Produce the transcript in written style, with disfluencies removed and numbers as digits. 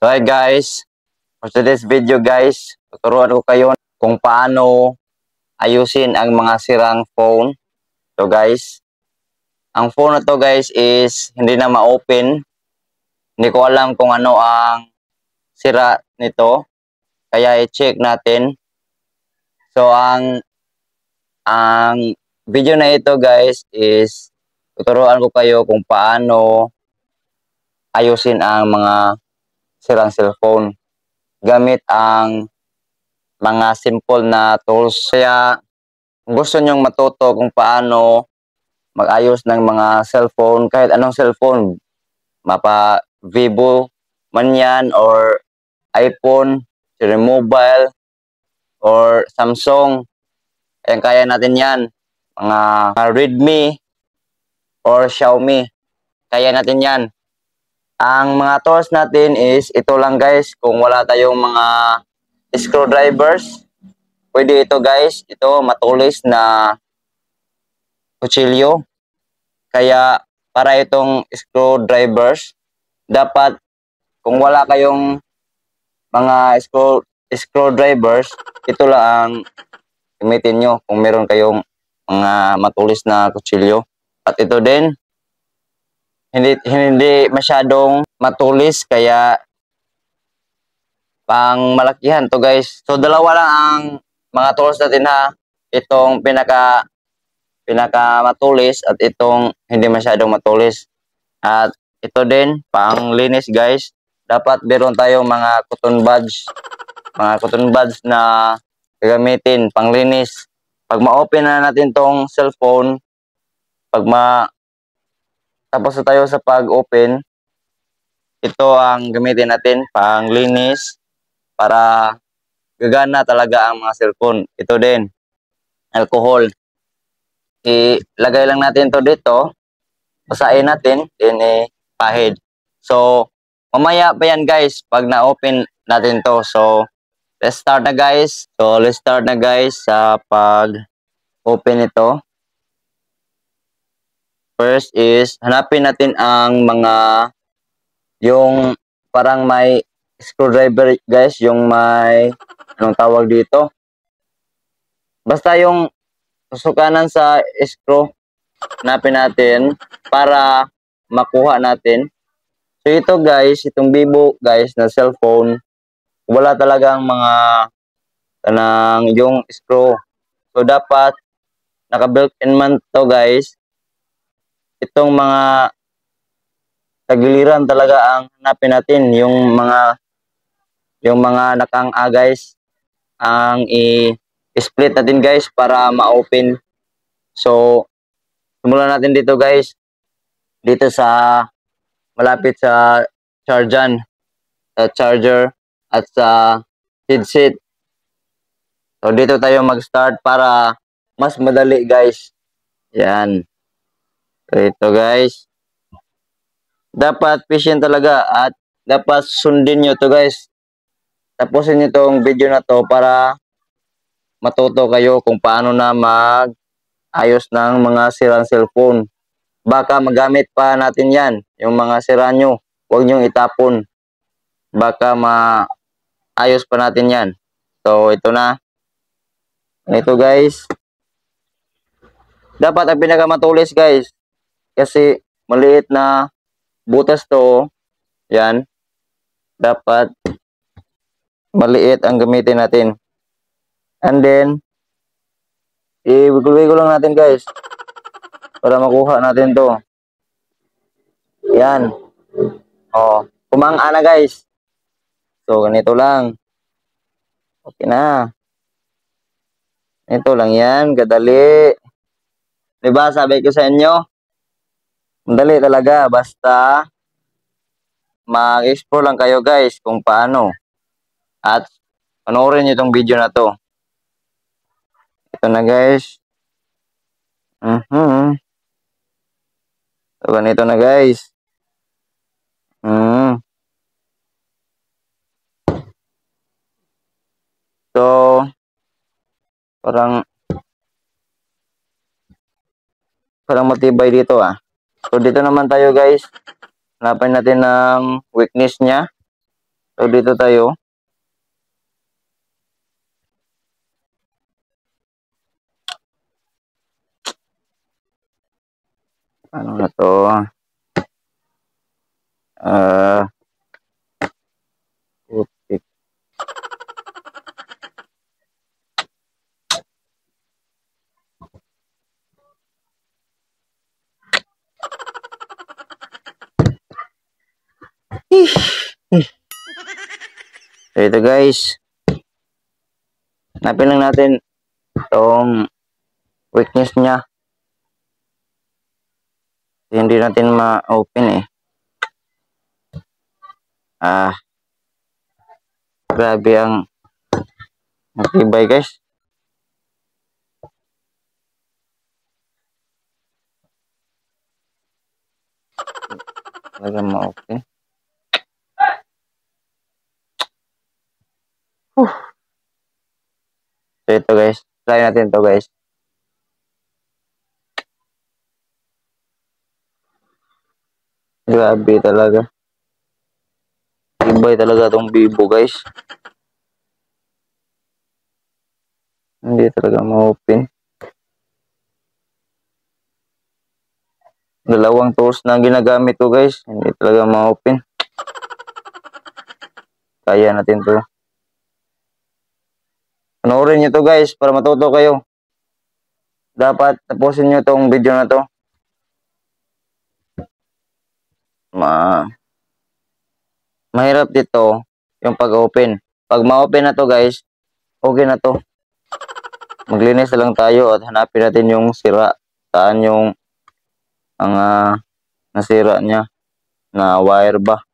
So hi guys, for today's video guys, tuturuan ko kayo kung paano ayusin ang mga sirang phone. So guys, ang phone na to guys is hindi na ma-open. Hindi ko alam kung ano ang sira nito, kaya i-check natin. So ang video na ito guys is tuturuan ko kayo kung paano ayusin ang mga sirang cellphone gamit ang mga simple na tools. Kaya kung gusto nyong matuto kung paano mag-ayos ng mga cellphone, kahit anong cellphone, mapa Vivo man yan, or iPhone, Mobile, or Samsung, kaya natin yan. Mga Redmi or Xiaomi, kaya natin yan. Ang mga tools natin is ito lang guys. Kung wala tayong mga screwdrivers, pwede ito guys. Ito matulis na kutsilyo. Kaya para itong screwdrivers, dapat kung wala kayong mga screwdrivers, ito lang ang gamitin nyo kung meron kayong mga matulis na kutsilyo. At ito din, hindi masyadong matulis, kaya pang malakihan to guys. So dalawa lang ang mga tools natin ha. Itong pinaka matulis at itong hindi masyadong matulis. At ito din pang linis guys. Dapat meron tayong mga cotton buds. Mga cotton buds na gagamitin pang linis. Pag ma-open na natin tong cellphone, tapos na tayo sa pag-open, ito ang gamitin natin pang linis para gagana talaga ang mga cellphone. Ito din, alcohol. Ilagay lang natin to dito, basahin natin, then pahid. So, mamaya pa yan guys, pag na-open natin to. So, let's start na guys. Sa pag-open ito. First is, hanapin natin ang yung parang may screwdriver guys, yung may, anong tawag dito? Basta yung susukanan sa screw, hanapin natin para makuha natin. So ito guys, itong Vivo guys na cellphone, wala talagang yung screw. So dapat naka-built-in man to guys. Itong mga tagiliran talaga ang hanapin natin, yung mga nakang-a guys, ang i-split natin guys para ma-open. So simulan natin dito guys, dito sa malapit sa charger at sa headset. So dito tayo mag-start para mas madali guys. Yan. So ito guys, dapat patient talaga at dapat sundin nyo to guys. Tapusin nyo tong video na to para matuto kayo kung paano na mag-ayos ng mga sirang cellphone. Baka magamit pa natin yan, yung mga sira nyo. Huwag nyo itapon. Baka maayos pa natin yan. So ito na. Ito guys. Dapat ang pinakamatulis guys. Kasi maliit na butas to. Yan. Dapat maliit ang gamitin natin. And then, i-wiggle lang natin guys. Para makuha natin to. Yan. O, kumang-ana guys. So, ganito lang. Okay na. Ito lang yan. Kadali. Diba, sabi ko sa inyo, madali talaga. Basta, mag-explore lang kayo guys kung paano. At, panoorin nyo itong video na to. Ito na guys. So, ganito na guys. So, parang matibay dito ah. So, dito naman tayo guys. Hanapin natin ng weakness niya. So, dito tayo. Ano na to? Putik. So, ito guys. Hanapin lang natin itong weakness niya. Hindi natin ma-open eh. Grabe ang matibay guys. Talaga ma-open. So ito guys. Try natin to guys. Grabe talaga. Tibay talaga tong Vivo guys. Hindi talaga ma-open. Dalawang tools na ginagamit ko guys. Hindi talaga ma-open. Kaya natin to. Panoorin nyo to guys para matuto kayo. Dapat tapusin nyo tong video na to. Mahirap dito yung pag-open. Pag ma-open na to guys, okay na to. Maglinis na lang tayo at hanapin natin yung sira. Saan yung ang nasira niya na wire ba.